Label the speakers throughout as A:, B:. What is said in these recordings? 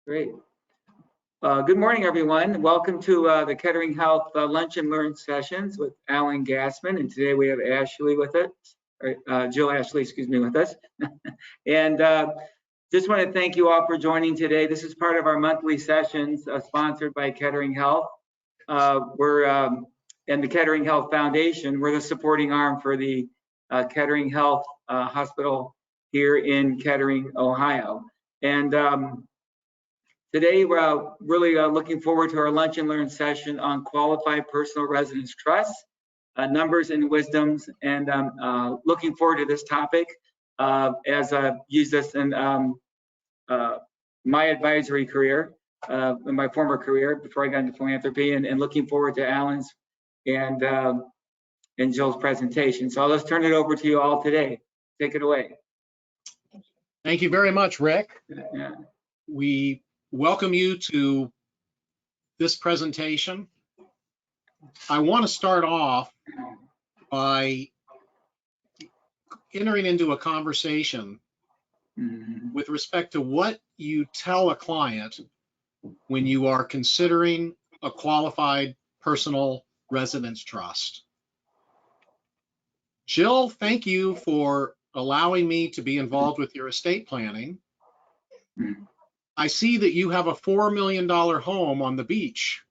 A: Great. Good morning, everyone. Welcome to the Kettering Health Lunch and Learn sessions with Alan Gassman. And today we have Ashley with us, or Jill Ashley, excuse me, with us. And just want to thank you all for joining today. This is part of our monthly sessions sponsored by Kettering Health. We're and the Kettering Health Foundation. We're the supporting arm for the Kettering Health Hospital here in Kettering, Ohio. And today, we're really looking forward to our Lunch and Learn session on qualified personal residence trusts, numbers and wisdoms, and looking forward to this topic as I've used this in my advisory career, in my former career before I got into philanthropy, and looking forward to Alan's and Jill's presentation. So let's turn it over to you all today. Take it away.
B: Thank you very much, Rick.
A: Yeah.
B: We welcome you to this presentation. I want to start off by entering into a conversation with respect to what you tell a client when you are considering a qualified personal residence trust. Jill, thank you for allowing me to be involved with your estate planning. I see that you have a $4 million home on the beach,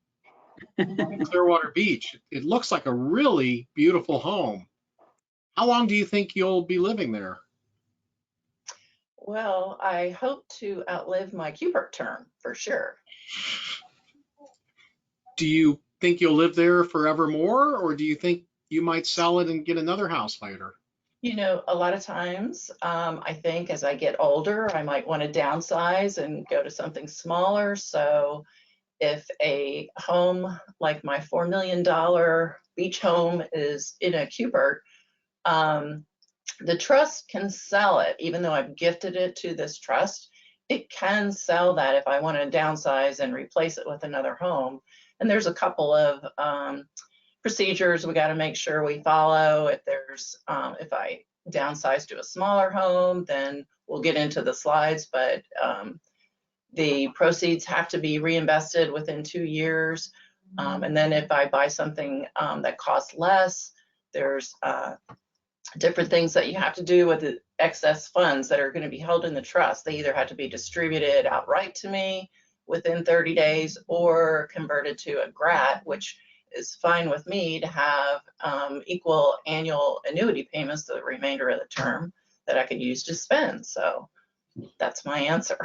B: Clearwater Beach. It looks like a really beautiful home. How long do you think you'll be living there?
C: Well, I hope to outlive my Cubert term for sure.
B: Do you think you'll live there forevermore, or do you think you might sell it and get another house later?
C: You know, a lot of times, I think as I get older, I might want to downsize and go to something smaller. So if a home like my $4 million beach home is in a Cubert, the trust can sell it. Even though I've gifted it to this trust, it can sell that if I want to downsize and replace it with another home. And there's a couple of procedures we got to make sure we follow. If there's, if I downsize to a smaller home, then we'll get into the slides, but the proceeds have to be reinvested within 2 years. And then if I buy something that costs less, there's different things that you have to do with the excess funds that are going to be held in the trust. They either have to be distributed outright to me within 30 days or converted to a GRAT, which is fine with me to have equal annual annuity payments the remainder of the term that I could use to spend. So that's my answer.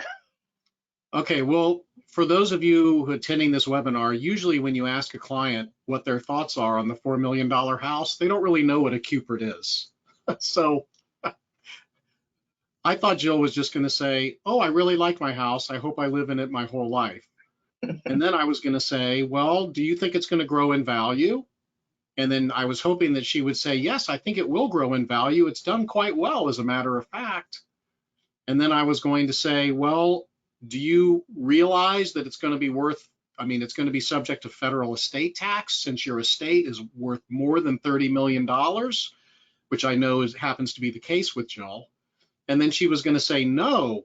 B: Okay, well, for those of you attending this webinar, usually when you ask a client what their thoughts are on the $4 million house, they don't really know what a Cubert is. So I thought Jill was just going to say, oh, I really like my house. I hope I live in it my whole life. And then I was going to say, well, do you think it's going to grow in value? And then I was hoping that she would say, yes, I think it will grow in value. It's done quite well, as a matter of fact. And then I was going to say, well, do you realize that it's going to be worth, I mean, it's going to be subject to federal estate tax since your estate is worth more than $30 million, which I know happens to be the case with Jill. And then she was going to say no.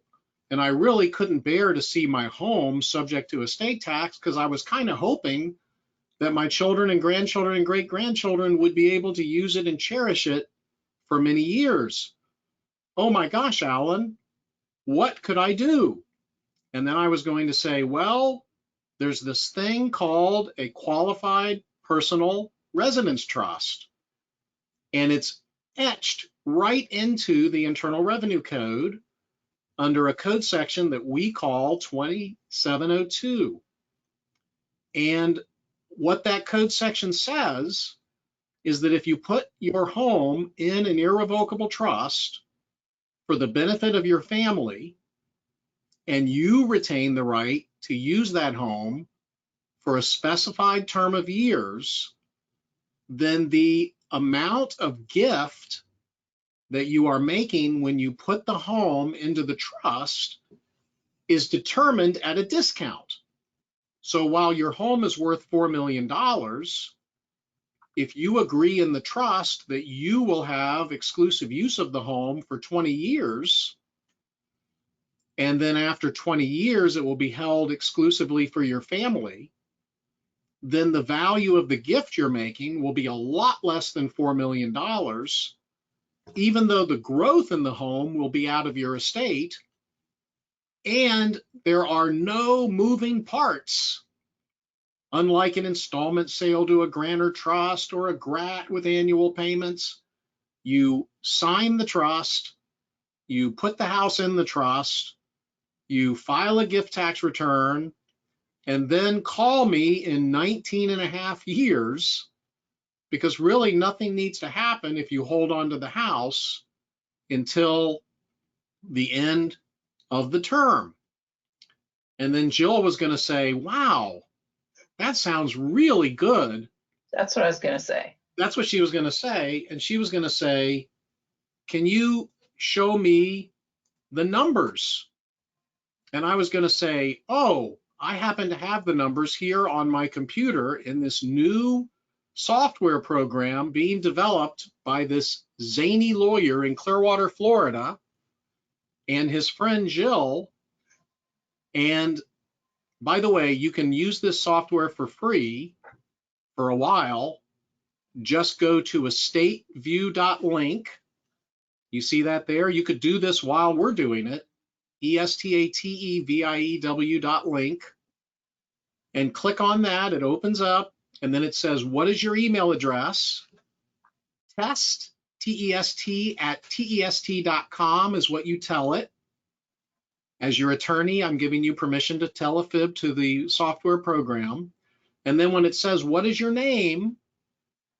B: And I really couldn't bear to see my home subject to estate tax because I was kind of hoping that my children and grandchildren and great-grandchildren would be able to use it and cherish it for many years. Oh my gosh, Alan, what could I do? And then I was going to say, well, there's this thing called a qualified personal residence trust. And it's etched right into the Internal Revenue Code under a code section that we call 2702. And what that code section says is that if you put your home in an irrevocable trust for the benefit of your family, and you retain the right to use that home for a specified term of years, then the amount of gift that you are making when you put the home into the trust is determined at a discount. So while your home is worth $4 million, if you agree in the trust that you will have exclusive use of the home for 20 years, and then after 20 years, it will be held exclusively for your family, then the value of the gift you're making will be a lot less than $4 million, even though the growth in the home will be out of your estate, and there are no moving parts. Unlike an installment sale to a grantor trust or a GRAT with annual payments, you sign the trust, you put the house in the trust, you file a gift tax return, and then call me in 19 and a half years, because really nothing needs to happen if you hold on to the house until the end of the term. And then Jill was going to say, wow, that sounds really good.
C: That's what I was going to say.
B: That's what she was going to say. And she was going to say, can you show me the numbers? And I was going to say, oh, I happen to have the numbers here on my computer in this new software program being developed by this zany lawyer in Clearwater, Florida, and his friend Jill. And by the way, you can use this software for free for a while. Just go to estateview.link. You see that there? You could do this while we're doing it. estateview.link. And click on that. It opens up, and then it says, what is your email address? Test, T-E-S-T, at test.com is what you tell it. As your attorney, I'm giving you permission to tell a fib to the software program. And then when it says, what is your name?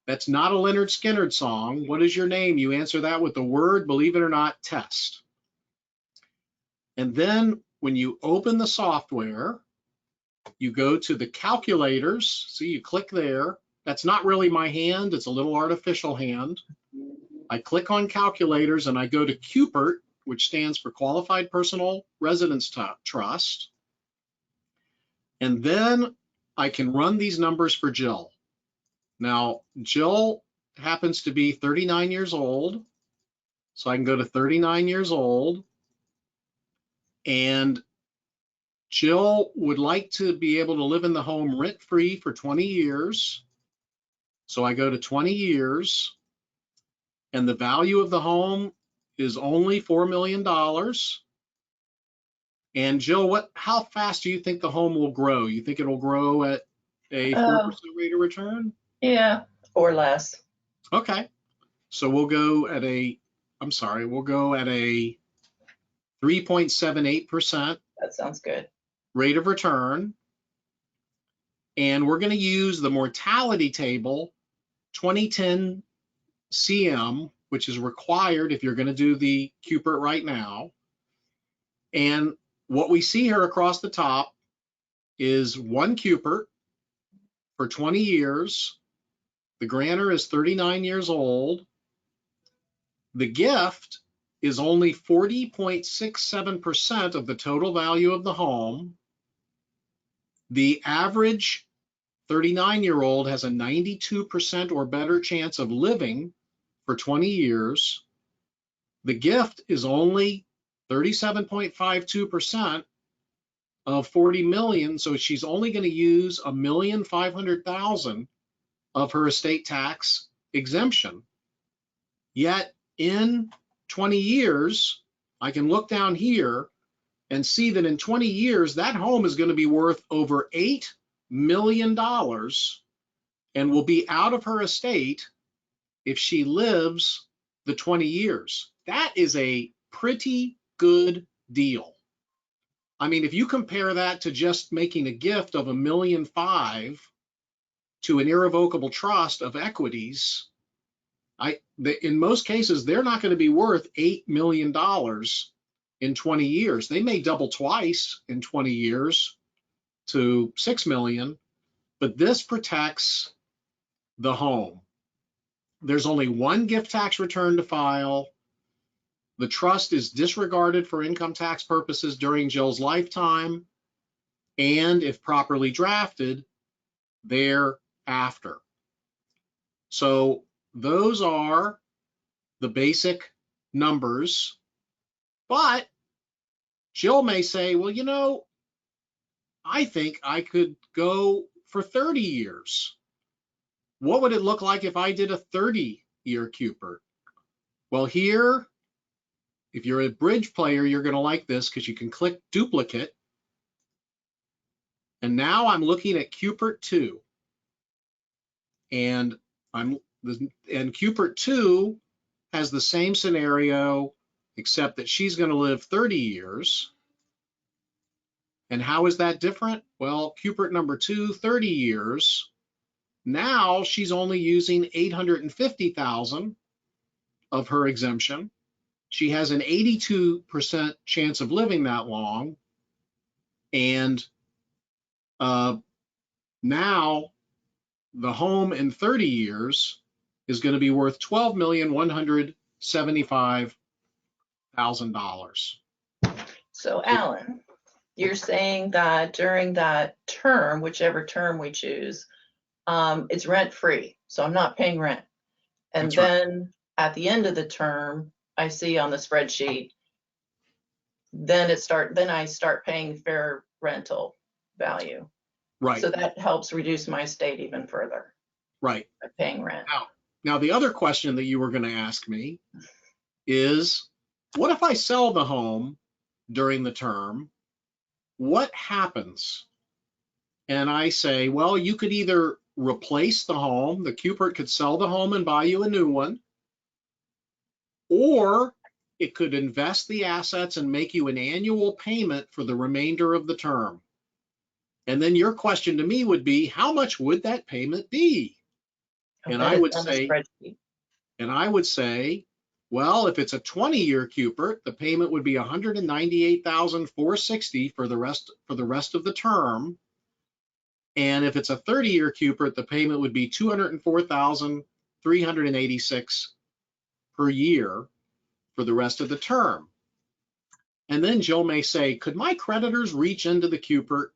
B: That's not a Leonard Skinner song. What is your name? You answer that with the word, believe it or not, test. And then when you open the software, you go to the calculators. See, you click there. That's not really my hand. It's a little artificial hand. I click on calculators and I go to CUPERT, which stands for Qualified Personal Residence Trust. And then I can run these numbers for Jill. Now, Jill happens to be 39 years old, so I can go to 39 years old, and Jill would like to be able to live in the home rent-free for 20 years, so I go to 20 years, and the value of the home is only $4 million. And Jill, how fast do you think the home will grow? You think it'll grow at a 4% rate of return?
C: Yeah, or less.
B: Okay, so we'll go at a 3.78%
C: That sounds good.
B: rate of return. And we're going to use the mortality table 2010 CM, which is required if you're going to do the CUPERT right now. And what we see here across the top is one CUPERT for 20 years. The grantor is 39 years old. The gift is only 40.67% of the total value of the home. The average 39-year-old has a 92% or better chance of living for 20 years. The gift is only 37.52% of 40 million, so she's only going to use $1,500,000 of her estate tax exemption. Yet in 20 years, I can look down here and see that in 20 years, that home is going to be worth over $8 million and will be out of her estate if she lives the 20 years. That is a pretty good deal. I mean, if you compare that to just making a gift of $1.5 million to an irrevocable trust of equities, in most cases, they're not going to be worth $8 million in 20 years. They may double twice in 20 years to $6 million, but this protects the home. There's only one gift tax return to file. The trust is disregarded for income tax purposes during Jill's lifetime, and if properly drafted, thereafter. So those are the basic numbers, but Jill may say, well, you know, I think I could go for 30 years. What would it look like if I did a 30-year Cupert? Well, here, if you're a bridge player, you're going to like this because you can click duplicate. And now I'm looking at Cupert 2. And Cupert 2 has the same scenario, except that she's going to live 30 years. And how is that different? Well, Cupert number 2, 30 years. Now she's only using 850,000 of her exemption. She has an 82% chance of living that long. And now the home in 30 years is going to be worth $12,175,000.
C: So Alan, you're saying that during that term, whichever term we choose, it's rent free. So I'm not paying rent. And
B: That's right.
C: then at the end of the term, I see on the spreadsheet, then I start paying fair rental value.
B: Right.
C: So that helps reduce my estate even further.
B: Right.
C: By paying rent.
B: Now the other question that you were going to ask me is, what if I sell the home during the term? What happens? And I say, well, you could either replace the home, the Cupert could sell the home and buy you a new one, or it could invest the assets and make you an annual payment for the remainder of the term. And then your question to me would be, how much would that payment be? And I would say, well, if it's a 20-year Cupert, the payment would be $198,460 for the rest of the term. And if it's a 30-year Cupert, the payment would be $204,386 per year for the rest of the term. And then Jill may say, could my creditors reach into the Cupert?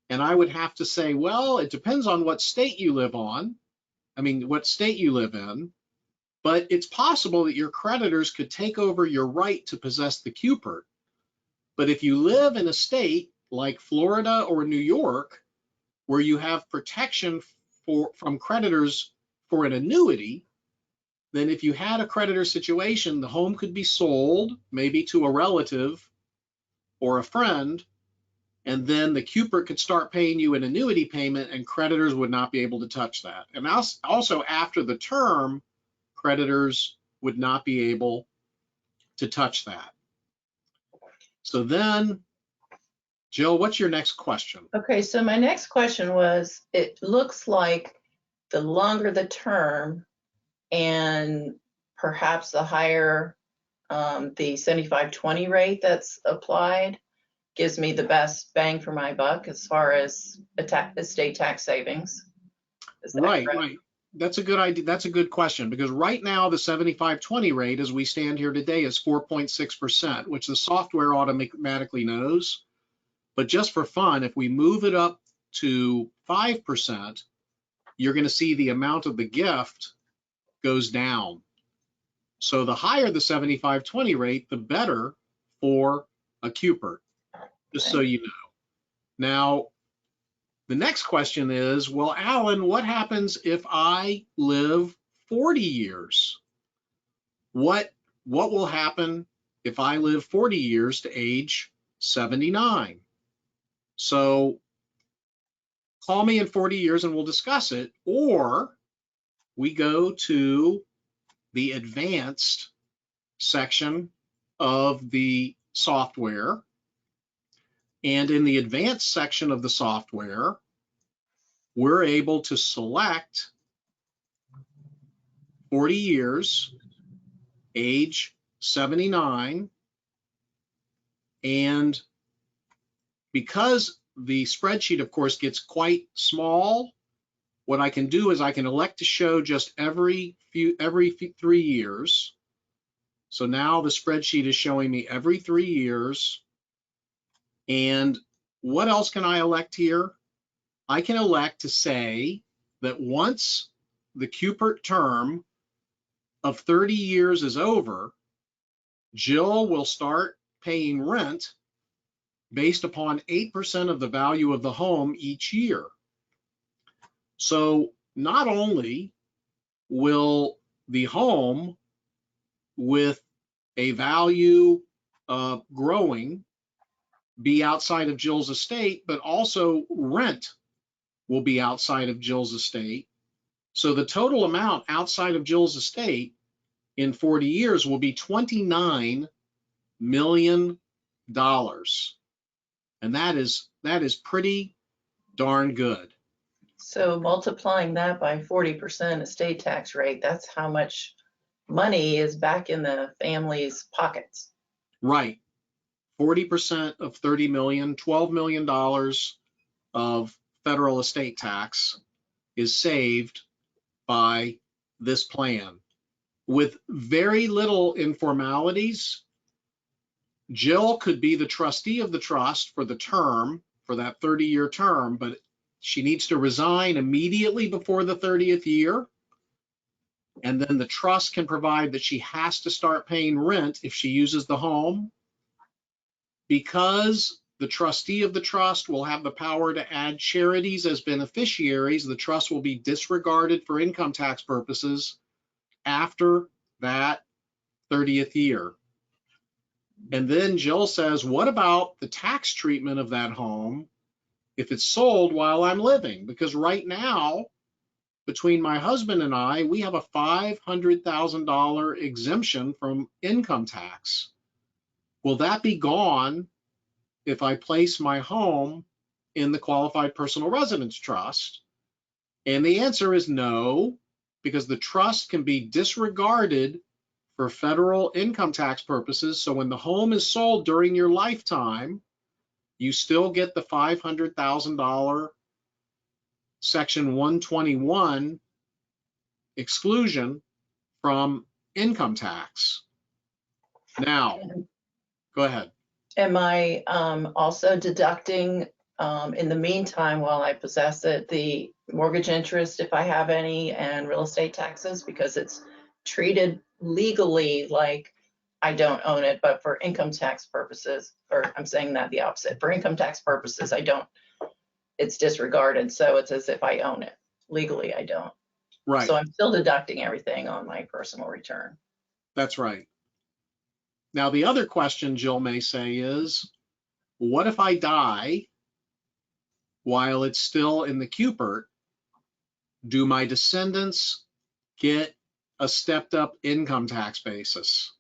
B: And I would have to say, well, it depends on what state you live on. I mean, what state you live in. But it's possible that your creditors could take over your right to possess the Cupert. But if you live in a state like Florida or New York, where you have protection from creditors for an annuity, then if you had a creditor situation, the home could be sold, maybe to a relative or a friend, and then the Cupert could start paying you an annuity payment and creditors would not be able to touch that. And also after the term, creditors would not be able to touch that. So then, Jill, what's your next question?
C: Okay, so my next question was, it looks like the longer the term and perhaps the higher the 75/20 rate that's applied gives me the best bang for my buck as far as estate tax savings. Is that
B: right,
C: correct?
B: right. That's a good idea. That's a good question, because right now the 75/20 rate as we stand here today is 4.6%, which the software automatically knows. But just for fun, if we move it up to 5%, you're going to see the amount of the gift goes down. So the higher the 75/20 rate, the better for a Cupert, just so you know. Now, the next question is, well, Alan, what happens if I live 40 years? What will happen if I live 40 years to age 79? So call me in 40 years and we'll discuss it, or we go to the advanced section of the software. And in the advanced section of the software, we're able to select 40 years, age 79, and because the spreadsheet, of course, gets quite small, what I can do is I can elect to show just every 3 years. So now the spreadsheet is showing me every 3 years. And what else can I elect here? I can elect to say that once the Cupert term of 30 years is over, Jill will start paying rent based upon 8% of the value of the home each year. So not only will the home with a value growing be outside of Jill's estate, but also rent will be outside of Jill's estate. So the total amount outside of Jill's estate in 40 years will be $29 million. And that is pretty darn good.
C: So multiplying that by 40% estate tax rate, that's how much money is back in the family's pockets.
B: Right. 40% of 30 million, $12 million of federal estate tax is saved by this plan. With very little informalities, Jill could be the trustee of the trust for the term, for that 30-year term, but she needs to resign immediately before the 30th year. And then the trust can provide that she has to start paying rent if she uses the home. Because the trustee of the trust will have the power to add charities as beneficiaries, the trust will be disregarded for income tax purposes after that 30th year. And then Jill says, what about the tax treatment of that home if it's sold while I'm living? Because right now, between my husband and I, we have a $500,000 exemption from income tax. Will that be gone if I place my home in the qualified personal residence trust? And the answer is no, because the trust can be disregarded for federal income tax purposes. So when the home is sold during your lifetime, you still get the $500,000 Section 121 exclusion from income tax. Now, go ahead.
C: Am I also deducting, in the meantime, while I possess it, the mortgage interest, if I have any, and real estate taxes, because it's treated legally like I don't own it, but for income tax purposes, or I'm saying that the opposite, for income tax purposes, I don't, it's disregarded. So it's as if I own it. Legally, I don't.
B: Right.
C: So I'm still deducting everything on my personal return.
B: That's right. Now, the other question Jill may say is, what if I die while it's still in the Cupert? Do my descendants get a stepped up income tax basis?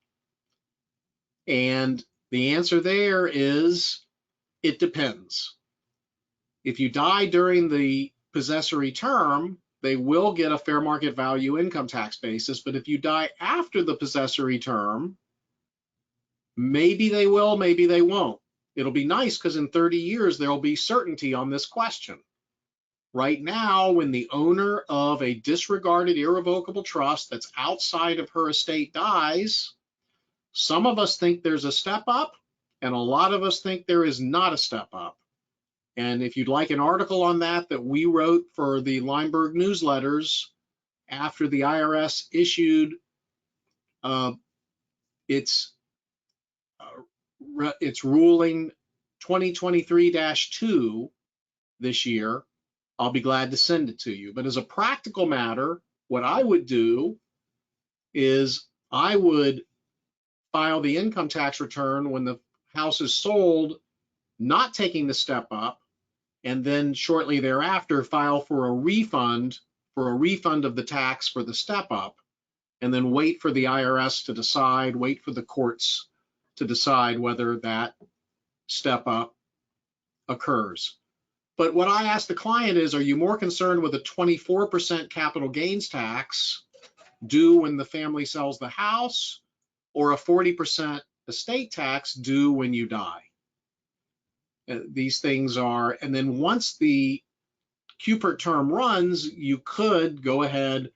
B: And the answer there is, it depends. If you die during the possessory term, they will get a fair market value income tax basis. But if you die after the possessory term, maybe they will, maybe they won't. It'll be nice because in 30 years, there'll be certainty on this question. Right now, when the owner of a disregarded irrevocable trust that's outside of her estate dies, some of us think there's a step up, and a lot of us think there is not a step up. And if you'd like an article on that we wrote for the Lineberg newsletters after the IRS issued its ruling 2023-2 this year, I'll be glad to send it to you. But as a practical matter, what I would do is I would file the income tax return when the house is sold, not taking the step up, and then shortly thereafter file for a refund of the tax for the step up, and then wait for the IRS to decide, wait for the courts to decide whether that step up occurs. But what I ask the client is, are you more concerned with a 24% capital gains tax due when the family sells the house, or a 40% estate tax due when you die? These things are, and then once the Cupert term runs, you could go ahead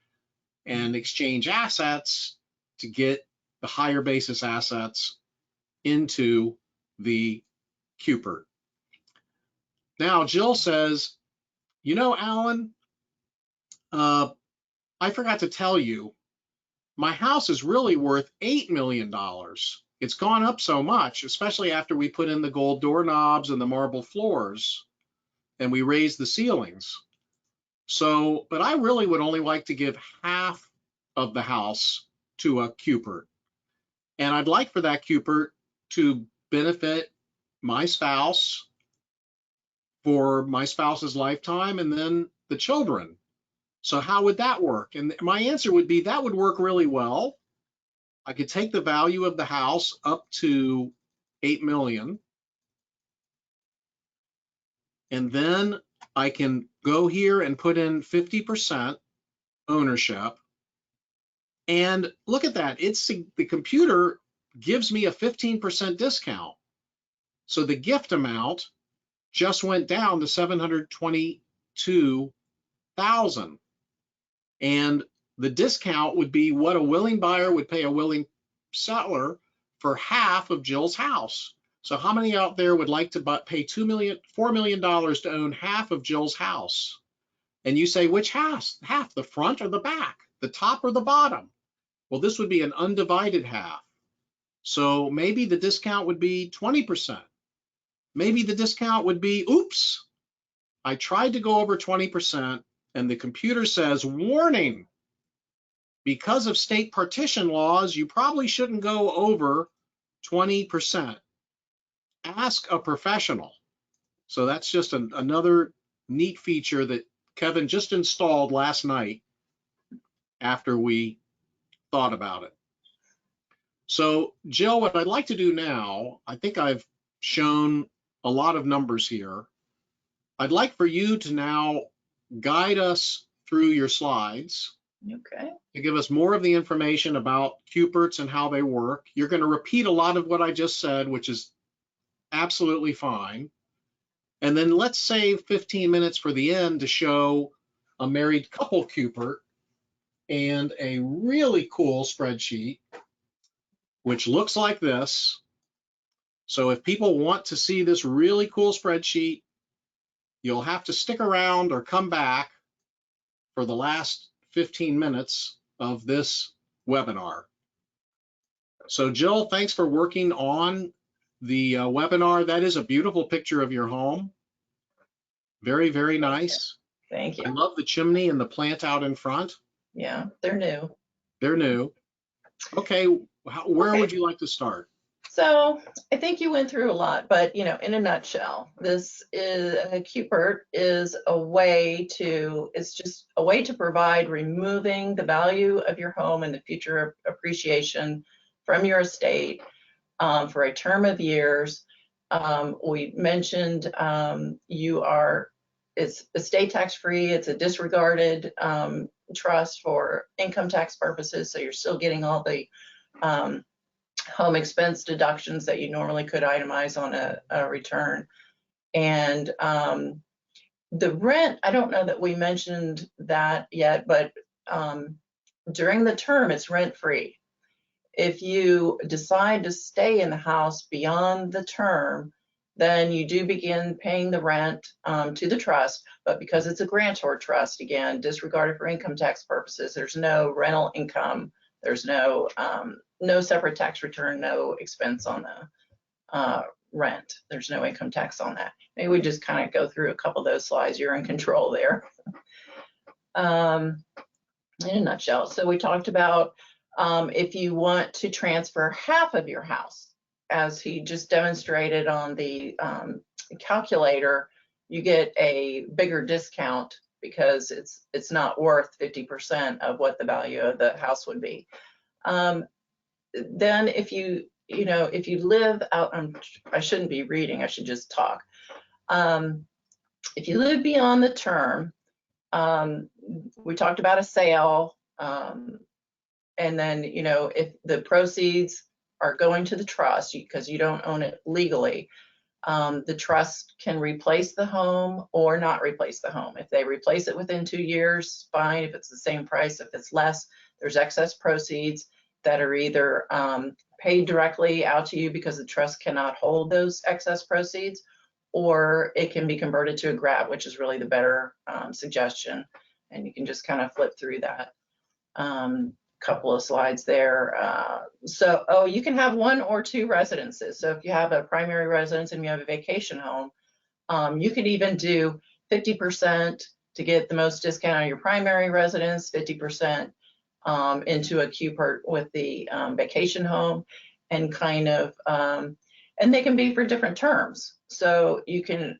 B: and exchange assets to get the higher basis assets into the Cupert. Now, Jill says, you know, Alan, I forgot to tell you, my house is really worth $8 million it's gone up so much, especially after we put in the gold doorknobs and the marble floors and we raised the ceilings. So, but I really would only like to give half of the house to a Cupert. And I'd like for that Cupert to benefit my spouse for my spouse's lifetime and then the children. So how would that work? And my answer would be that would work really well. I could take the value of the house up to 8 million. And then I can go here and put in 50% ownership. And look at that. It's the computer gives me a 15% discount. So the gift amount just went down to 722,000. And the discount would be what a willing buyer would pay a willing seller for half of Jill's house. So how many out there would like to pay $4 million to own half of Jill's house? And you say, which house? Half, the front or the back, the top or the bottom? Well, this would be an undivided half. So maybe the discount would be 20%. Maybe the discount would be, oops, I tried to go over 20% and the computer says, warning, because of state partition laws, you probably shouldn't go over 20%. Ask a professional. So that's just another neat feature that Kevin just installed last night after we thought about it. So Jill, what I'd like to do now, I think I've shown a lot of numbers here. I'd like for you to now guide us through your slides.
C: Okay.
B: To give us more of the information about Cuperts and how they work. You're going to repeat a lot of what I just said, which is absolutely fine. And then let's save 15 minutes for the end to show a married couple Cupert and a really cool spreadsheet, which looks like this. So if people want to see this really cool spreadsheet, you'll have to stick around or come back for the last 15 minutes of this webinar. So Jill, thanks for working on the webinar. That is a beautiful picture of your home. Very, very nice.
C: Thank you.
B: I love the chimney and the plant out in front.
C: Yeah, they're new.
B: They're new. Okay, where would you like to start?
C: So I think you went through a lot, but in a nutshell, this is a Cupert is it's just a way to provide removing the value of your home and the future appreciation from your estate for a term of years. We mentioned it's estate tax free. It's a disregarded trust for income tax purposes, so you're still getting all the home expense deductions that you normally could itemize on a return. And the rent, I don't know that we mentioned that yet, but during the term, it's rent free. If you decide to stay in the house beyond the term, then you do begin paying the rent to the trust, but because it's a grantor trust, again, disregarded for income tax purposes, there's no rental income, there's no separate tax return, no expense on the rent. There's no income tax on that. Maybe we just kind of go through a couple of those slides. You're in control there. In a nutshell, so we talked about if you want to transfer half of your house, as he just demonstrated on the calculator, you get a bigger discount because it's not worth 50% of what the value of the house would be. Then if you live out on, I shouldn't be reading, I should just talk. If you live beyond the term, we talked about a sale, and then, if the proceeds are going to the trust because you don't own it legally, the trust can replace the home or not replace the home. If they replace it within 2 years, fine. If it's the same price, if it's less, there's excess proceeds that are either paid directly out to you because the trust cannot hold those excess proceeds, or it can be converted to a grab, which is really the better suggestion. And you can just kind of flip through that. couple of slides there. So you can have 1 or 2 residences. So if you have a primary residence and you have a vacation home, you could even do 50% to get the most discount on your primary residence, 50% into a QPERT with the vacation home, and kind of, and they can be for different terms. So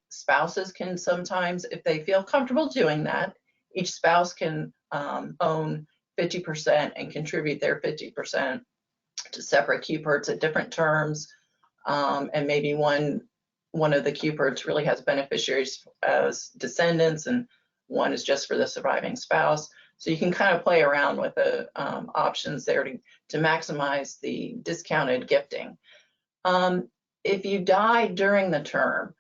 C: spouses can sometimes, if they feel comfortable doing that, each spouse can own 50% and contribute their 50% to separate QPERTs at different terms. And maybe one of the QPERTs really has beneficiaries as descendants, and one is just for the surviving spouse. So you can kind of play around with the options there to maximize the discounted gifting. If you die during the term,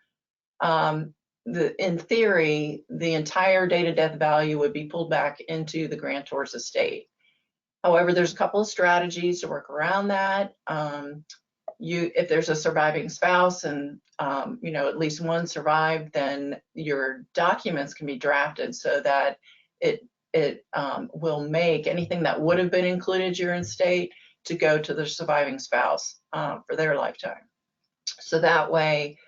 C: in theory, the entire date of death value would be pulled back into the grantor's estate. However, there's a couple of strategies to work around that. If there's a surviving spouse and at least one survived, then your documents can be drafted so that it will make anything that would have been included your estate to go to the surviving spouse for their lifetime. So that way,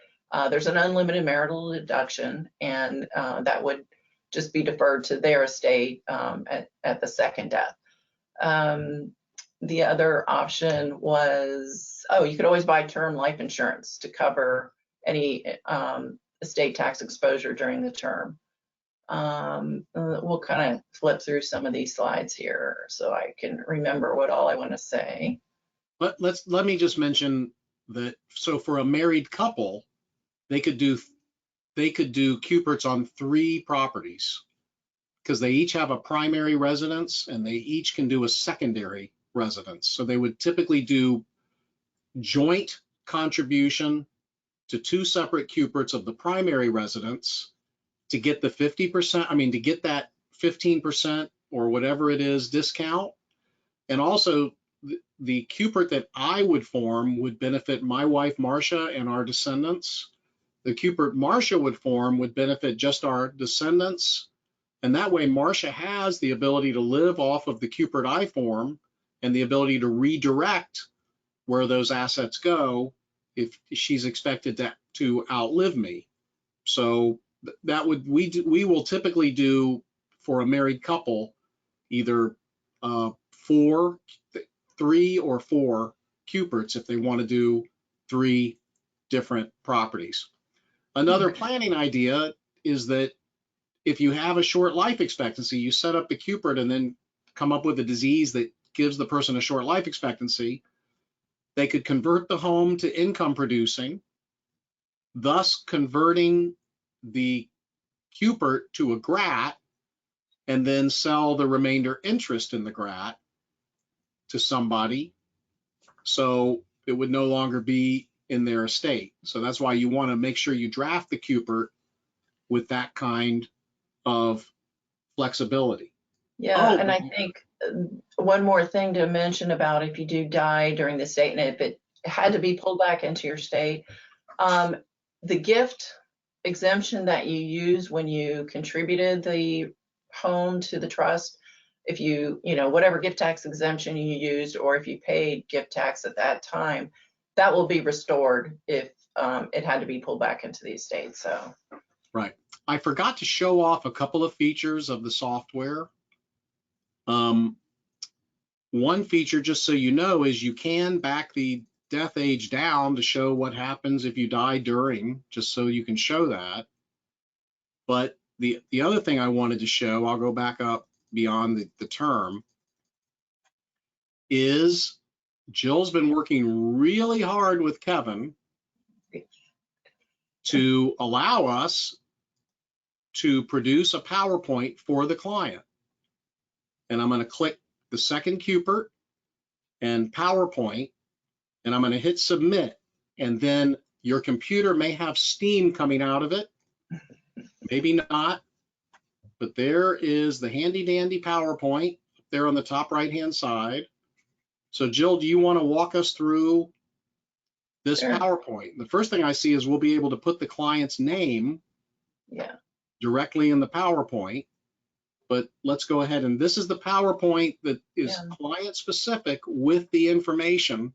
C: there's an unlimited marital deduction, and that would just be deferred to their estate at the second death. The other option was, you could always buy term life insurance to cover any estate tax exposure during the term. We'll kind of flip through some of these slides here so I can remember what all I want to say.
B: Let me just mention that, so for a married couple, they could do QPERTs on 3 properties because they each have a primary residence and they each can do a secondary residence. So they would typically do joint contribution to 2 separate QPERTs of the primary residence to get the 50%, to get that 15% or whatever it is discount. And also the QPERT that I would form would benefit my wife, Marcia, and our descendants. The QPERT Marcia would form would benefit just our descendants. And that way Marcia has the ability to live off of the QPERT I form and the ability to redirect where those assets go if she's expected to outlive me. So that would, we will typically do for a married couple either 3 or 4 QPERTs if they want to do 3 different properties. Another planning idea is that if you have a short life expectancy, you set up the QPERT and then come up with a disease that gives the person a short life expectancy, they could convert the home to income producing, thus converting the QPERT to a GRAT, and then sell the remainder interest in the GRAT to somebody. So it would no longer be in their estate. So that's why you want to make sure you draft the QPERT with that kind of flexibility.
C: Yeah, and I think one more thing to mention about if you do die during the estate and if it had to be pulled back into your estate, the gift exemption that you use when you contributed the home to the trust, if whatever gift tax exemption you used, or if you paid gift tax at that time, that will be restored if it had to be pulled back into the estate. So,
B: right. I forgot to show off a couple of features of the software. One feature, just so you know, is you can back the death age down to show what happens if you die during, just so you can show that. But the other thing I wanted to show, I'll go back up beyond the term, is Jill's been working really hard with Kevin to allow us to produce a PowerPoint for the client. And I'm going to click the second QPERT and PowerPoint, and I'm going to hit submit. And then your computer may have steam coming out of it, maybe not, but there is the handy dandy PowerPoint there on the top right-hand side. So Jill, do you want to walk us through this
C: Sure.
B: PowerPoint? The first thing I see is we'll be able to put the client's name directly in the PowerPoint. but let's go ahead, and this is the PowerPoint that is
C: Yeah.
B: client specific with the information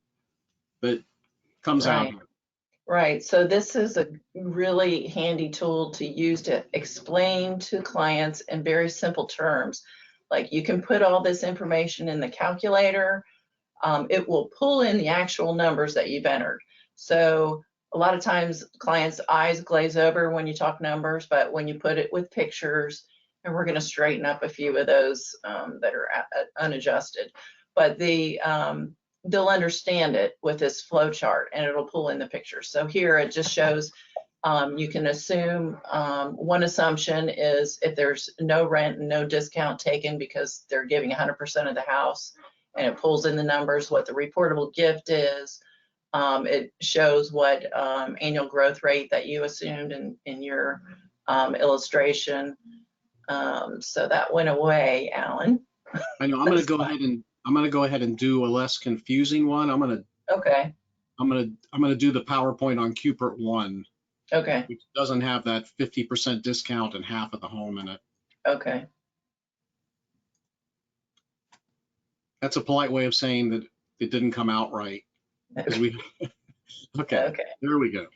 B: that comes out
C: Right.
B: here.
C: Right. So this is a really handy tool to use to explain to clients in very simple terms. Like you can put all this information in the calculator. It will pull in the actual numbers that you've entered. So a lot of times clients' eyes glaze over when you talk numbers, but when you put it with pictures, and we're going to straighten up a few of those that are unadjusted, but they'll understand it with this flow chart, and it'll pull in the pictures. So here it just shows you can assume one assumption is if there's no rent and no discount taken because they're giving 100% of the house, and it pulls in the numbers what the reportable gift is. It shows what annual growth rate that you assumed in your illustration. So that went away, Alan.
B: I know. I'm going to go ahead and do a less confusing one.
C: Okay.
B: I'm going to do the PowerPoint on Cupert 1,
C: Okay.
B: which doesn't have that 50% discount and half of the home in it.
C: Okay.
B: That's a polite way of saying that it didn't come out right. Okay.
C: Okay.
B: There we go.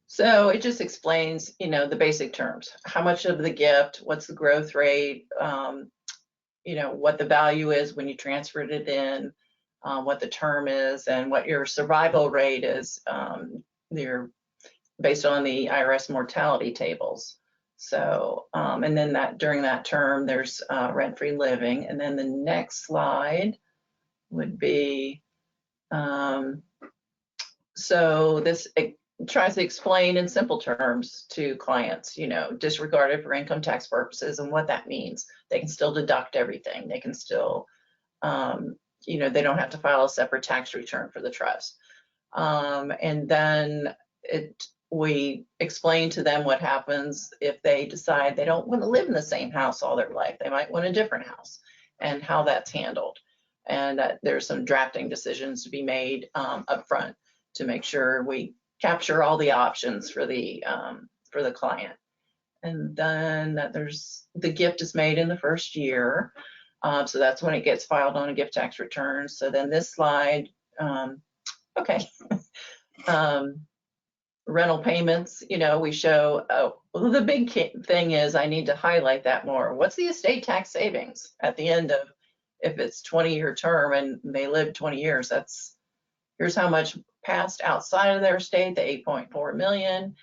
C: So it just explains, the basic terms. How much of the gift, what's the growth rate, what the value is when you transferred it in, what the term is, and what your survival rate is. They're based on the IRS mortality tables. So, and then during that term, there's rent-free living. And then the next slide would be, so this tries to explain in simple terms to clients, disregarded for income tax purposes and what that means. They can still deduct everything. They can still, they don't have to file a separate tax return for the trust. And then we explain to them what happens if they decide they don't want to live in the same house all their life. They might want a different house, and how that's handled. And there's some drafting decisions to be made up front to make sure we capture all the options for the client. And then there's the gift is made in the first year. So that's when it gets filed on a gift tax return. So then this slide, okay. Rental payments, we show, the big thing is I need to highlight that more. What's the estate tax savings at the end of, if it's 20-year term and they live 20 years, here's how much passed outside of their estate, the 8.4 million,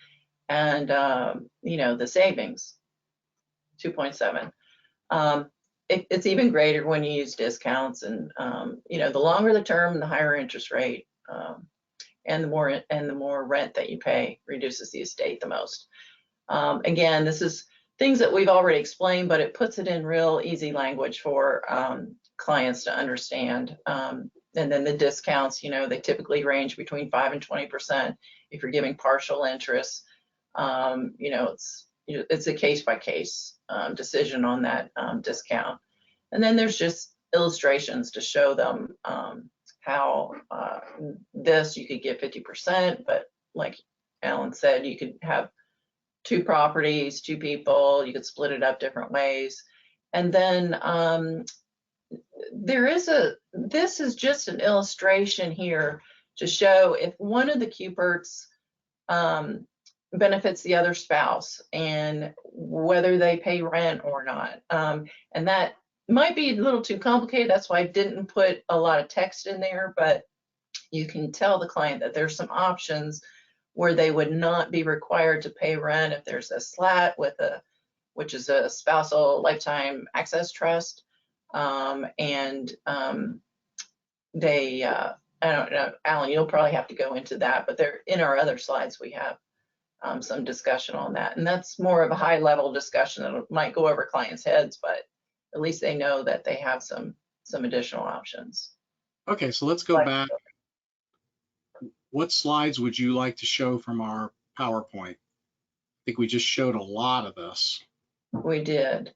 C: and the savings, 2.7. It's even greater when you use discounts, and the longer the term, the higher interest rate, and the more rent that you pay reduces the estate the most. Again, this is things that we've already explained, but it puts it in real easy language for clients to understand. And then the discounts, they typically range between 5 and 20% if you're giving partial interest. It's a case-by-case decision on that discount. And then there's just illustrations to show them how this, you could get 50%, but like Alan said, you could have 2 properties, 2 people, you could split it up different ways. And then this is just an illustration here to show if one of the Cuperts benefits the other spouse and whether they pay rent or not. And that might be a little too complicated. That's why I didn't put a lot of text in there, but you can tell the client that there's some options where they would not be required to pay rent if there's a SLAT which is a spousal lifetime access trust. They, I don't know, Alan, you'll probably have to go into that, but they're in our other slides. We have some discussion on that, and that's more of a high level discussion that might go over clients' heads, but at least they know that they have some additional options.
B: Okay, so let's go back. What slides would you like to show from our PowerPoint? I think we just showed a lot of this.
C: We did.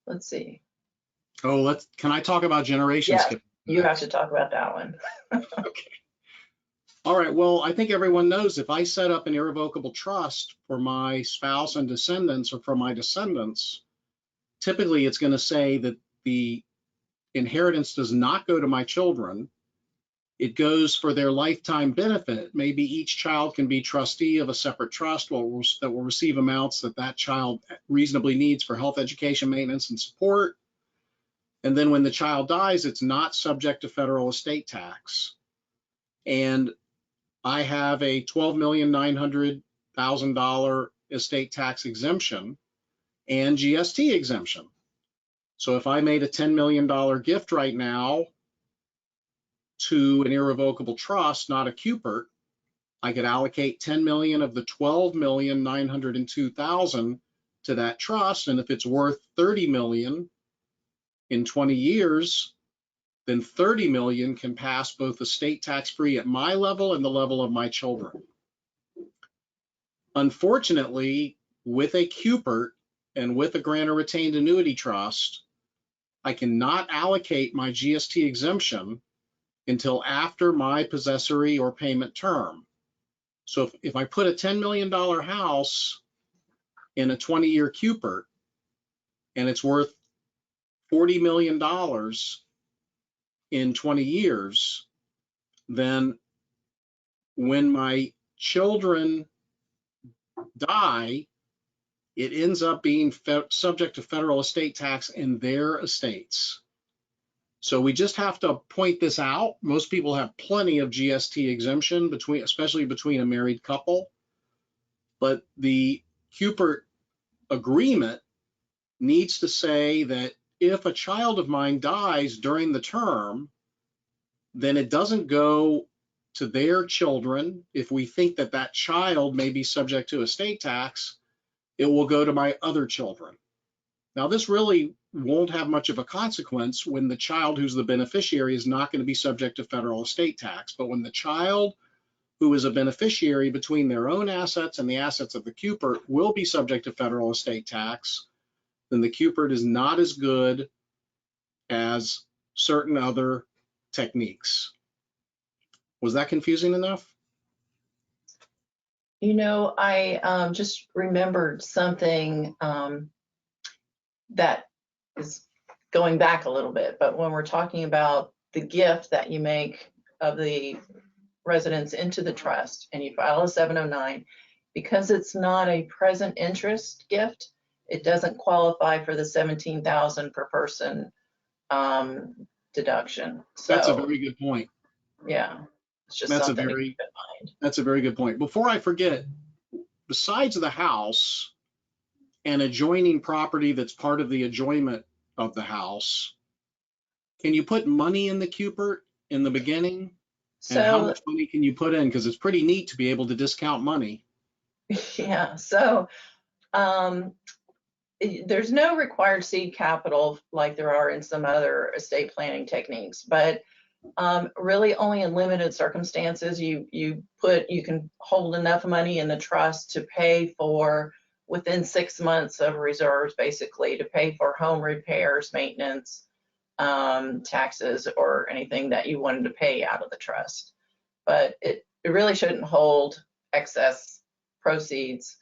C: Let's see.
B: Oh, can I talk about generation skipping?
C: You have to talk about that one.
B: Okay. All right, well, I think everyone knows if I set up an irrevocable trust for my spouse and descendants or for my descendants, typically it's going to say that the inheritance does not go to my children. It goes for their lifetime benefit. Maybe each child can be trustee of a separate trust that will receive amounts that that child reasonably needs for health, education, maintenance, and support. And then when the child dies, it's not subject to federal estate tax. And I have a $12,900,000 estate tax exemption and GST exemption. So if I made a $10 million gift right now to an irrevocable trust, not a CUPERT, I could allocate 10 million of the 12,902,000 to that trust. And if it's worth 30 million in 20 years, then 30 million can pass both estate tax free at my level and the level of my children. Unfortunately, with a CUPERT and with a grantor retained annuity trust, I cannot allocate my GST exemption until after my possessory or payment term. So if I put a $10 million house in a 20-year CUPERT and it's worth $40 million in 20 years, then when my children die, it ends up being subject to federal estate tax in their estates. So we just have to point this out. Most people have plenty of GST exemption, especially between a married couple. But the CUPERT agreement needs to say that if a child of mine dies during the term, then it doesn't go to their children. If we think that that child may be subject to estate tax, it will go to my other children. Now, this really won't have much of a consequence when the child who's the beneficiary is not going to be subject to federal estate tax. But when the child who is a beneficiary between their own assets and the assets of the CUPERT will be subject to federal estate tax, then the CUPERT is not as good as certain other techniques. Was that confusing enough?
C: You know, I just remembered something that is going back a little bit, but when we're talking about the gift that you make of the residence into the trust and you file a 709, because it's not a present interest gift, it doesn't qualify for the 17,000 per person deduction. So
B: That's a very good point.
C: yeah, it's just
B: That's
C: something to keep in mind.
B: That's a very good point. Before I forget, besides the house and adjoining property that's part of the adjoinment of the house, can you put money in the CUPERT in the beginning? And how
C: So
B: much money can you put in? Because it's pretty neat to be able to discount money.
C: yeah, so there's no required seed capital like there are in some other estate planning techniques, but really only in limited circumstances you can hold enough money in the trust to pay for within 6 months of reserves, basically to pay for home repairs, maintenance, taxes, or anything that you wanted to pay out of the trust. But it really shouldn't hold excess proceeds.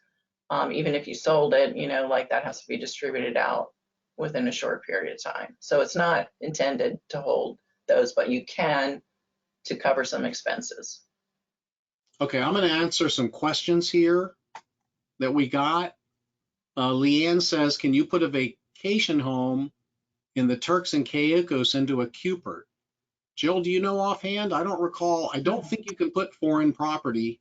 C: Even if you sold it, you know, like that has to be distributed out within a short period of time. So it's not intended to hold those, but you can to cover some expenses.
B: Okay, I'm going to answer some questions here that we got. Leanne says, can you put a vacation home in the Turks and Caicos into a CUPERT? Jill, do you know offhand? I don't recall. I don't think you can put foreign property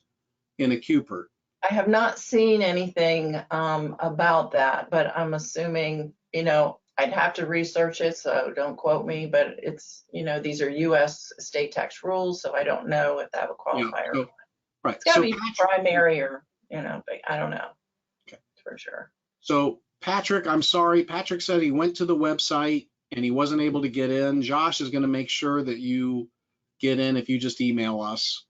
B: in a CUPERT.
C: I have not seen anything about that, but I'm assuming, you know, I'd have to research it, so don't quote me, but it's, you know, these are US estate tax rules, so I don't know if that would qualify or not.
B: Right.
C: It's gotta
B: So
C: be primary or, you know, but I don't know.
B: Okay.
C: For sure.
B: So Patrick, I'm sorry. Patrick said he went to the website and he wasn't able to get in. Josh is going to make sure that you get in if you just email us.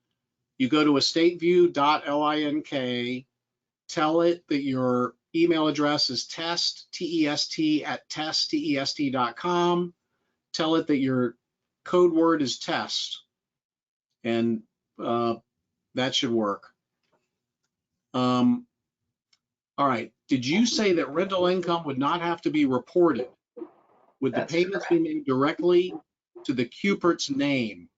B: You go to estateview.link, tell it that your email address is test@test.com. Tell it that your code word is test. And That should work. All right. Did you say that rental income would not have to be reported? Would the
C: That's
B: payments
C: correct.
B: be made directly to the Cupert's name?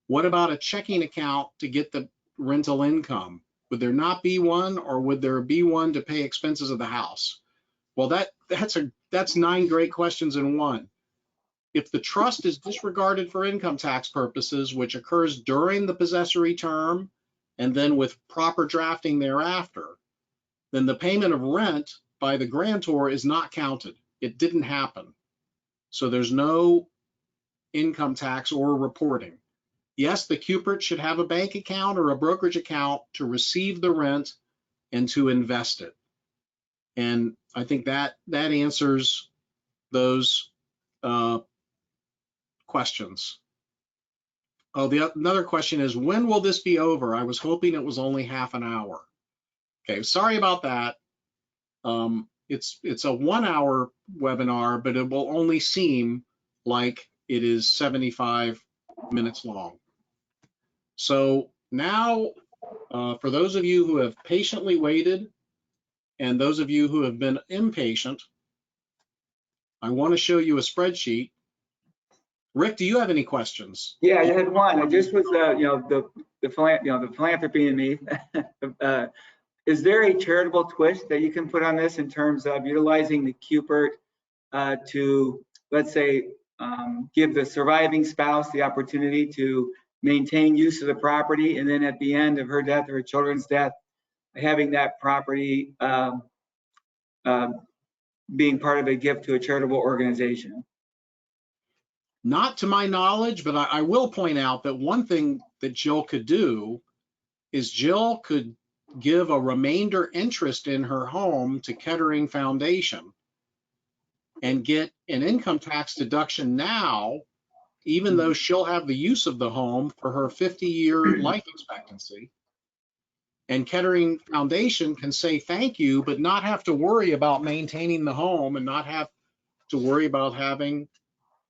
B: What about a checking account to get the rental income? Would there not be one, or would there be one to pay expenses of the house? Well, that's 9 great questions in one. If the trust is disregarded for income tax purposes, which occurs during the possessory term and then with proper drafting thereafter, then the payment of rent by the grantor is not counted. It didn't happen. So there's no income tax or reporting. Yes, the Cupert should have a bank account or a brokerage account to receive the rent and to invest it. And I think that answers those questions. Oh, another question is, when will this be over? I was hoping it was only half an hour. Okay, sorry about that. It's a 1-hour webinar, but it will only seem like it is 75 minutes long. So now, for those of you who have patiently waited and those of you who have been impatient, I want to show you a spreadsheet. Rick, do you have any questions?
A: Yeah, I had one. I just was, the philanthropy in me. Is there a charitable twist that you can put on this in terms of utilizing the Cupert to, let's say, give the surviving spouse the opportunity to maintain use of the property, and then at the end of her death or her children's death, having that property being part of a gift to a charitable organization?
B: Not to my knowledge, but I will point out that one thing that Jill could do is Jill could give a remainder interest in her home to Kettering Foundation and get an income tax deduction now, even though she'll have the use of the home for her 50-year life expectancy. And Kettering Foundation can say thank you, but not have to worry about maintaining the home and not have to worry about having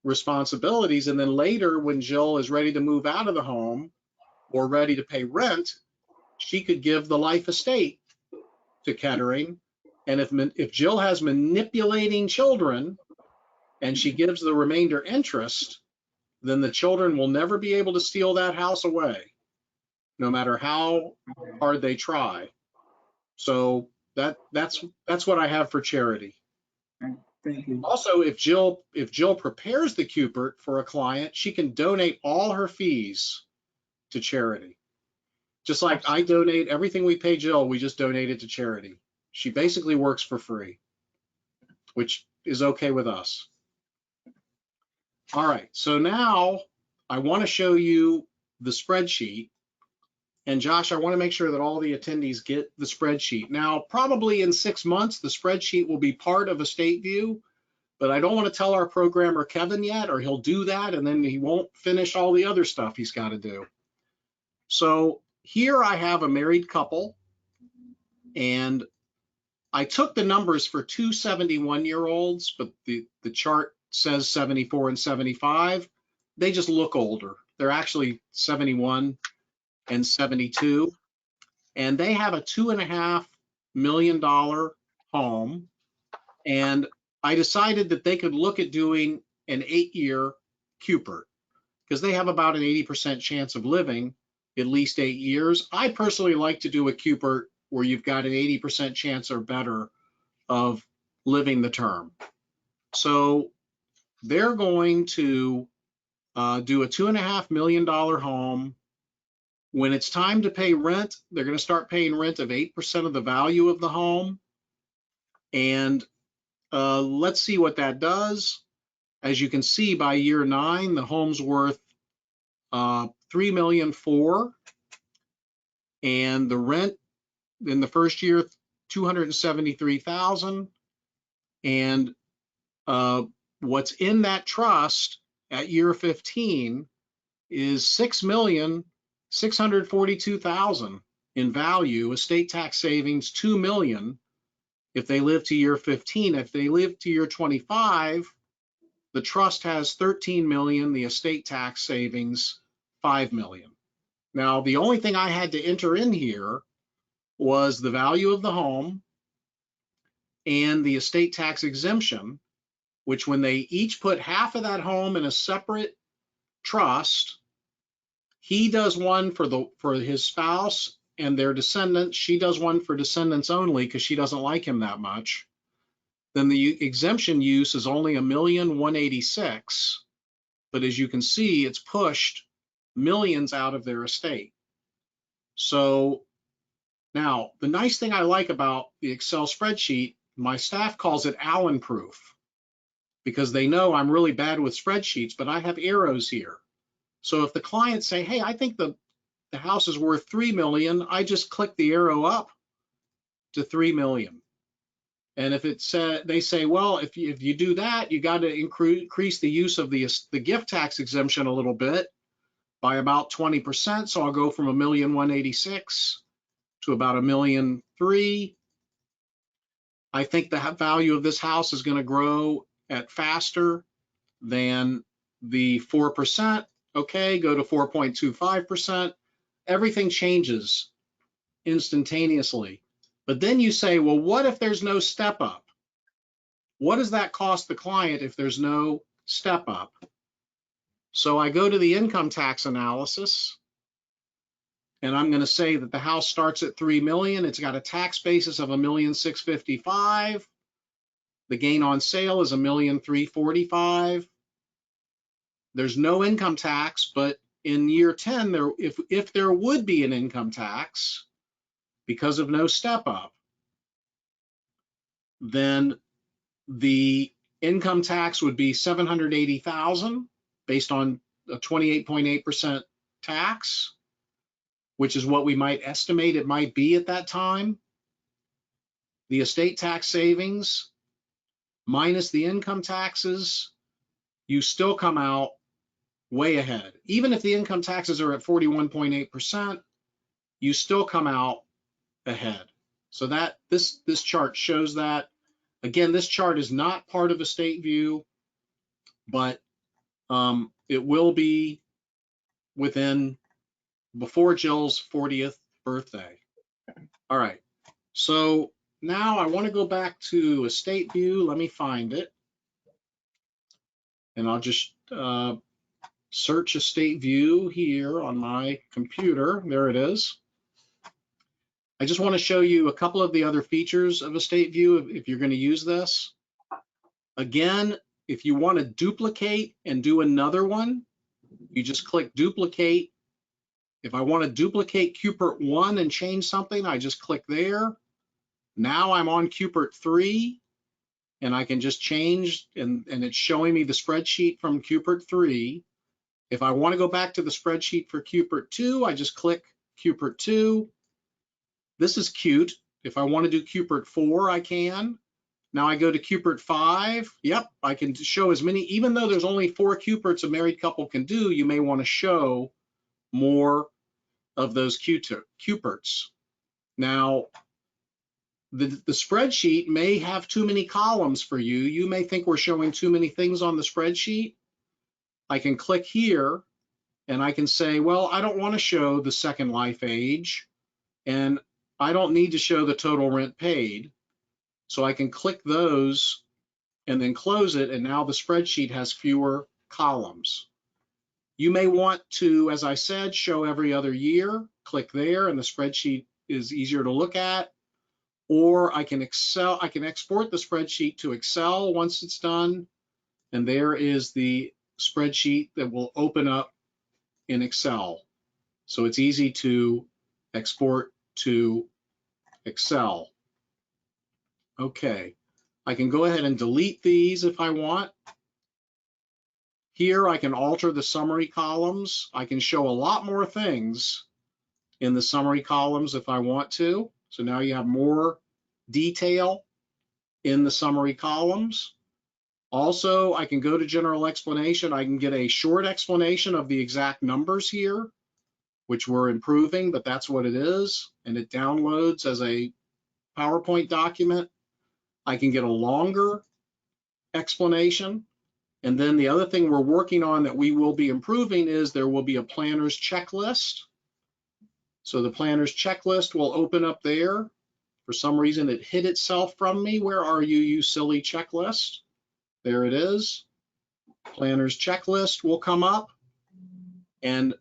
B: responsibilities. And then later, when Jill is ready to move out of the home or ready to pay rent, she could give the life estate to Kettering. And if Jill has manipulating children and she gives the remainder interest, then the children will never be able to steal that house away, no matter how hard they try. So that's what I have for charity.
A: Thank you.
B: Also, if Jill prepares the Cupert for a client, she can donate all her fees to charity. Just like I donate everything we pay Jill, we just donate it to charity. She basically works for free, which is okay with us. All right, so now I want to show you the spreadsheet. And Josh, I want to make sure that all the attendees get the spreadsheet. Now, probably in 6 months, the spreadsheet will be part of Estate View, but I don't want to tell our programmer Kevin yet, or he'll do that and then he won't finish all the other stuff he's got to do. So here I have a married couple, and I took the numbers for 2 71-year-olds, but the chart says 74 and 75. They just look older. They're actually 71 and 72, and they have a $2.5 million home. And I decided that they could look at doing an 8-year Cupert because they have about an 80% chance of living at least 8 years. I personally like to do a Cupert where you've got an 80% chance or better of living the term. So they're going to do a $2.5 million home. When it's time to pay rent, they're going to start paying rent of 8% of the value of the home. And let's see what that does. As you can see, by year 9, the home's worth $3,400,000, and the rent in the first year $273,000. And what's in that trust at year 15 is $6,642,000 in value. Estate tax savings $2 million if they live to year 15. If they live to year 25, the trust has $13 million. The estate tax savings $5 million. Now, the only thing I had to enter in here was the value of the home and the estate tax exemption, which when they each put half of that home in a separate trust, he does one for his spouse and their descendants. She does one for descendants only because she doesn't like him that much. Then the exemption use is only $1,186,000, but as you can see, it's pushed millions out of their estate. So now the nice thing I like about the Excel spreadsheet, my staff calls it Allen proof, because they know I'm really bad with spreadsheets, but I have arrows here. So if the clients say, hey, I think the house is worth $3 million, I just click the arrow up to $3 million. And if it's they say, well, if you do that, you got to increase the use of the gift tax exemption a little bit by about 20%. So I'll go from $1,186,000 to about $1,003,000. I think the value of this house is going to grow at faster than the 4%. Okay, go to 4.25%. Everything changes instantaneously. But then you say, well, what if there's no step up? What does that cost the client if there's no step up? So I go to the income tax analysis, and I'm going to say that the house starts at $3 million. It's got a tax basis of $1,655,000. The gain on sale is $1,345,000. There's no income tax, but in year 10, if there would be an income tax because of no step up, then the income tax would be $780,000 based on a 28.8% tax, which is what we might estimate it might be at that time. The estate tax savings minus the income taxes, you still come out way ahead. Even if the income taxes are at 41.8%, you still come out ahead. So that this chart shows that. Again, this chart is not part of Estate View, but it will be before Jill's 40th birthday. All right, so now I want to go back to Estate View. Let me find it. And I'll just search Estate View here on my computer. There it is. I just want to show you a couple of the other features of Estate View if you're going to use this. Again, if you want to duplicate and do another one, you just click duplicate. If I want to duplicate Cupert 1 and change something, I just click there. Now I'm on Cupert 3, and I can just change, and it's showing me the spreadsheet from Cupert 3. If I want to go back to the spreadsheet for Cupert 2, I just click Cupert 2. This is cute. If I want to do Cupert 4, I can. Now I go to Cupert 5. Yep, I can show as many, even though there's only 4 Cuperts a married couple can do, you may want to show more of those Cuperts. Now, the spreadsheet may have too many columns for you. You may think we're showing too many things on the spreadsheet. I can click here and I can say, well, I don't want to show the second life age, and I don't need to show the total rent paid. So I can click those and then close it, and now the spreadsheet has fewer columns. You may want to, as I said, show every other year. Click there and the spreadsheet is easier to look at. Or I can export the spreadsheet to Excel once it's done, and there is the spreadsheet that will open up in Excel. So it's easy to export to Excel. Okay, I can go ahead and delete these if I want. Here I can alter the summary columns. I can show a lot more things in the summary columns if I want to. So now you have more detail in the summary columns. Also, I can go to general explanation. I can get a short explanation of the exact numbers here, which we're improving, but that's what it is. And it downloads as a PowerPoint document. I can get a longer explanation. And then the other thing we're working on that we will be improving is there will be a planner's checklist. So the planner's checklist will open up there. For some reason, it hid itself from me. Where are you, you silly checklist? There it is. Planner's checklist will come up. And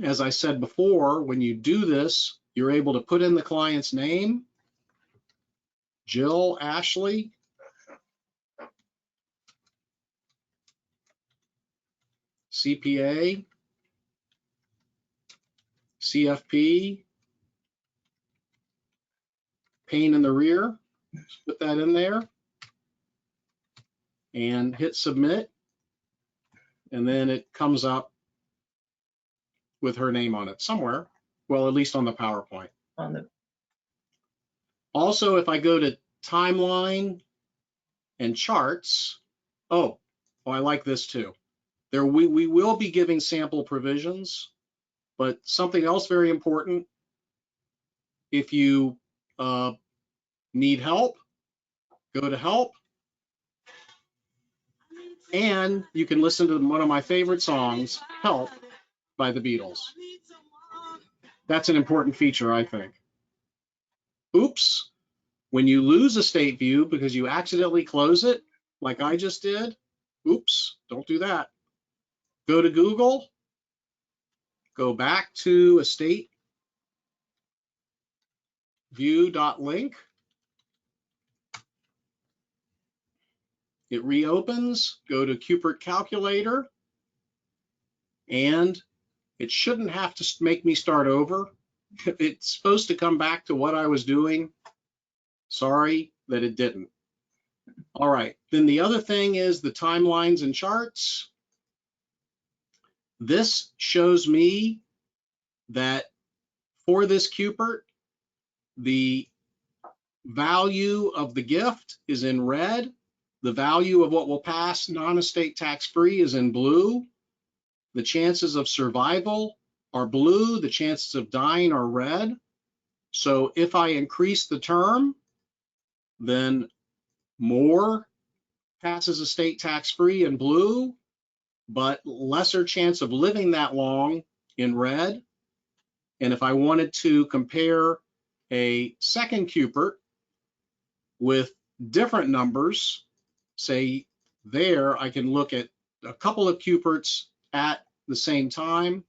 B: as I said before, when you do this, you're able to put in the client's name, Jill Ashley, CPA, CFP, pain in the rear. Put that in there and hit submit. And then it comes up with her name on it somewhere. Well, at least on the PowerPoint. Also, if I go to timeline and charts, oh, I like this too. There we will be giving sample provisions, but something else very important, if you need help, go to help, and you can listen to one of my favorite songs, Help, by the Beatles. That's an important feature, I think. Oops, when you lose a state view because you accidentally close it, like I just did, oops, don't do that. Go to Google, go back to estate view.link. It reopens, go to Cupert calculator, and it shouldn't have to make me start over. It's supposed to come back to what I was doing. Sorry that it didn't. All right, then the other thing is the timelines and charts. This shows me that for this Cupert, the value of the gift is in red. The value of what will pass non-estate tax-free is in blue. The chances of survival are blue. The chances of dying are red. So if I increase the term, then more passes estate tax-free in blue, but lesser chance of living that long in red. And if I wanted to compare a second Cupert with different numbers, say there, I can look at a couple of Cuperts at the same time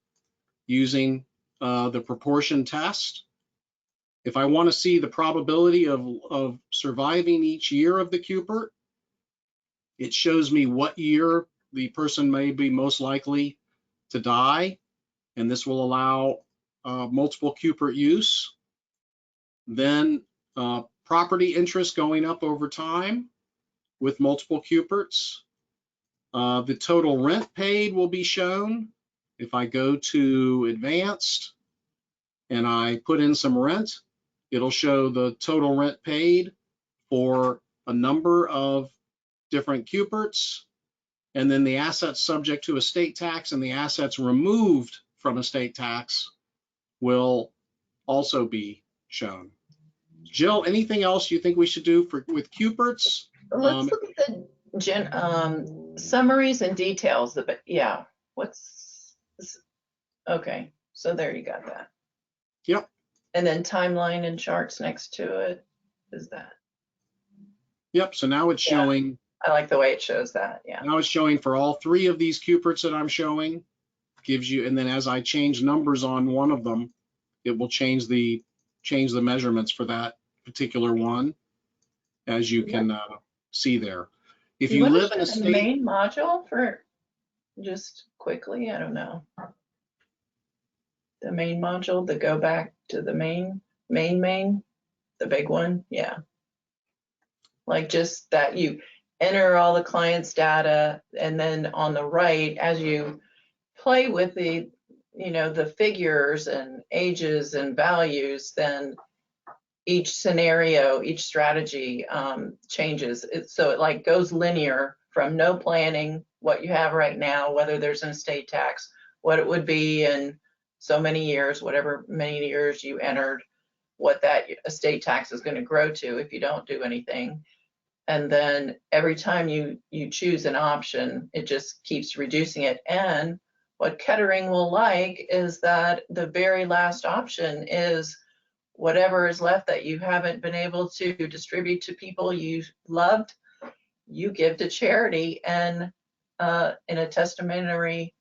B: using the proportion test. If I want to see the probability of surviving each year of the Cupert, it shows me what year the person may be most likely to die, and this will allow multiple Cupert use. Then property interest going up over time with multiple Cuperts. The total rent paid will be shown. If I go to advanced and I put in some rent, it'll show the total rent paid for a number of different Cuperts, and then the assets subject to estate tax and the assets removed from estate tax will also be shown. Jill, anything else you think we should do with Cuperts?
C: Let's look at the summaries and details. Yeah, okay, so there you got that.
B: Yep.
C: And then timeline and charts next to it is that.
B: Yep, so now it's showing.
C: I like the way it shows that, yeah.
B: Now it's showing for all three of these Cuperts that I'm showing, gives you, and then as I change numbers on one of them, it will change the measurements for that particular one, as you can see there. If you live in a state.
C: The main module for, just quickly, I don't know. The main module, the go back to the main, the big one, yeah. Like just that you enter all the client's data, and then on the right, as you play with the, the figures and ages and values, then each scenario, each strategy changes. So it like goes linear from no planning, what you have right now, whether there's an estate tax, what it would be in so many years, whatever many years you entered, what that estate tax is going to grow to if you don't do anything. And then every time you choose an option, it just keeps reducing it. And what Kettering will like is that the very last option is whatever is left that you haven't been able to distribute to people you loved, you give to charity and in a testamentary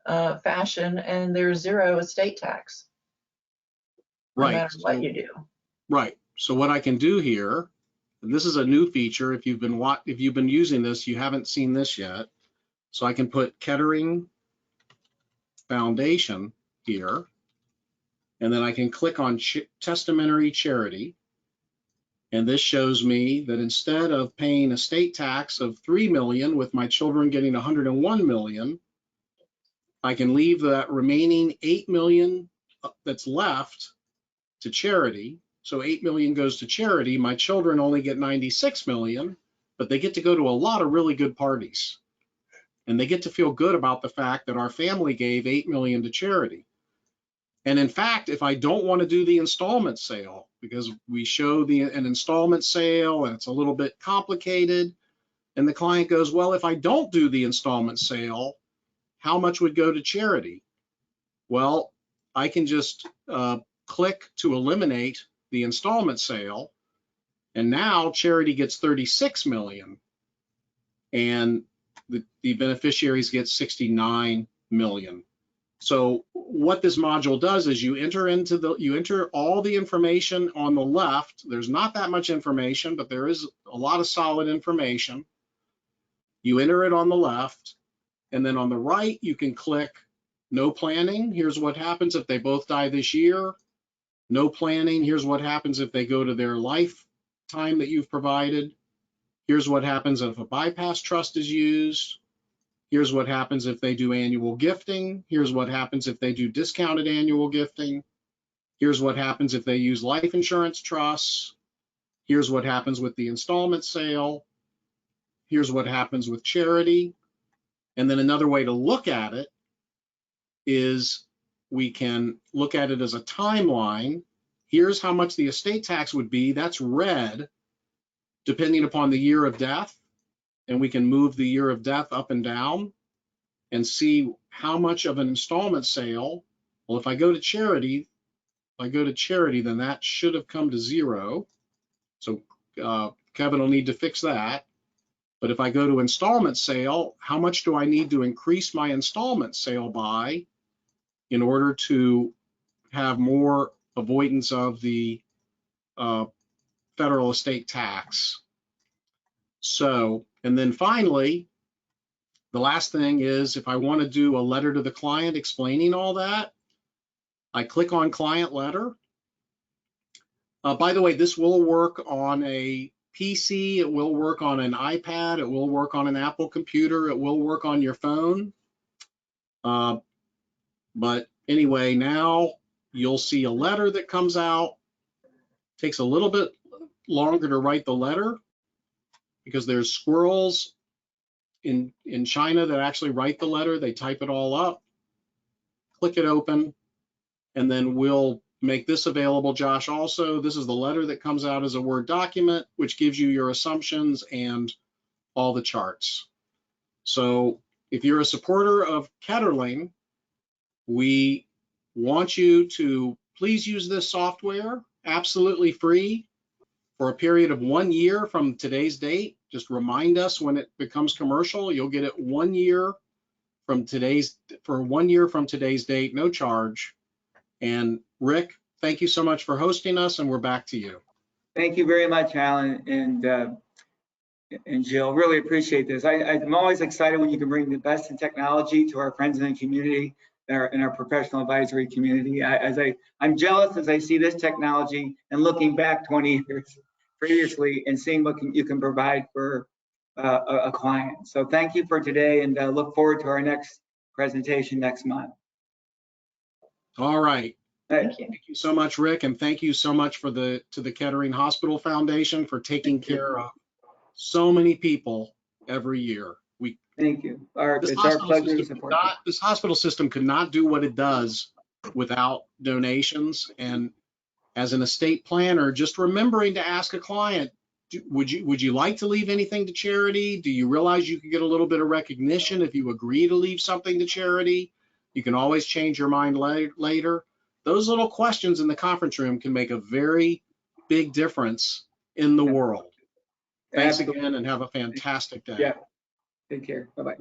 C: fashion, and there's zero estate tax, no
B: Right.
C: matter what you do.
B: Right. So what I can do here, and this is a new feature. If you've been using this, you haven't seen this yet. So I can put Kettering Foundation here, and then I can click on testamentary charity. And this shows me that instead of paying estate tax of 3 million with my children getting 101 million, I can leave that remaining 8 million that's left to charity. So 8 million goes to charity. My children only get 96 million, but they get to go to a lot of really good parties. And they get to feel good about the fact that our family gave 8 million to charity. And in fact, if I don't want to do the installment sale, because we show an installment sale and it's a little bit complicated, and the client goes, well, if I don't do the installment sale, how much would go to charity? Well, I can just click to eliminate the installment sale, and now charity gets 36 million, and the beneficiaries get 69 million. So what this module does is you enter all the information on the left. There's not that much information, but there is a lot of solid information. You enter it on the left, and then on the right, you can click no planning. Here's what happens if they both die this year. No planning. Here's what happens if they go to their lifetime that you've provided. Here's what happens if a bypass trust is used. Here's what happens if they do annual gifting. Here's what happens if they do discounted annual gifting. Here's what happens if they use life insurance trusts. Here's what happens with the installment sale. Here's what happens with charity. And then another way to look at it is we can look at it as a timeline. Here's how much the estate tax would be. That's red, depending upon the year of death. And we can move the year of death up and down and see how much of an installment sale. Well, if I go to charity, then that should have come to 0. So Kevin will need to fix that. But if I go to installment sale, how much do I need to increase my installment sale by in order to have more avoidance of the federal estate tax? So, and then finally, the last thing is if I want to do a letter to the client explaining all that, I click on client letter. By the way, this will work on a PC, it will work on an iPad, it will work on an Apple computer, it will work on your phone. But anyway, now you'll see a letter that comes out. Takes a little bit longer to write the letter because there's squirrels in China that actually write the letter. They type it all up, click it open, and then we'll make this available, Josh, also. This is the letter that comes out as a Word document, which gives you your assumptions and all the charts. So if you're a supporter of Kettering, we want you to please use this software, absolutely free, for a period of 1 year from today's date. Just remind us when it becomes commercial. You'll get it 1 year from today's date, no charge. And Rick, thank you so much for hosting us, and we're back to you.
A: Thank you very much, Alan and Jill. Really appreciate this. I'm always excited when you can bring the best in technology to our friends in the community, in our professional advisory community. I'm jealous as I see this technology and looking back 20 years previously and seeing what you can provide for a client. So thank you for today, and look forward to our next presentation next month.
B: All right.
C: Thank you.
B: Thank you so much, Rick, and thank you so much to the Kettering Hospital Foundation for taking care of so many people every year.
A: Thank you. It's our pleasure to support you.
B: This hospital system could not do what it does without donations. And as an estate planner, just remembering to ask a client, would you like to leave anything to charity? Do you realize you could get a little bit of recognition if you agree to leave something to charity? You can always change your mind later. Those little questions in the conference room can make a very big difference in the world. Thanks
A: Absolutely.
B: again and have a fantastic day.
A: Yeah. Take care. Bye-bye.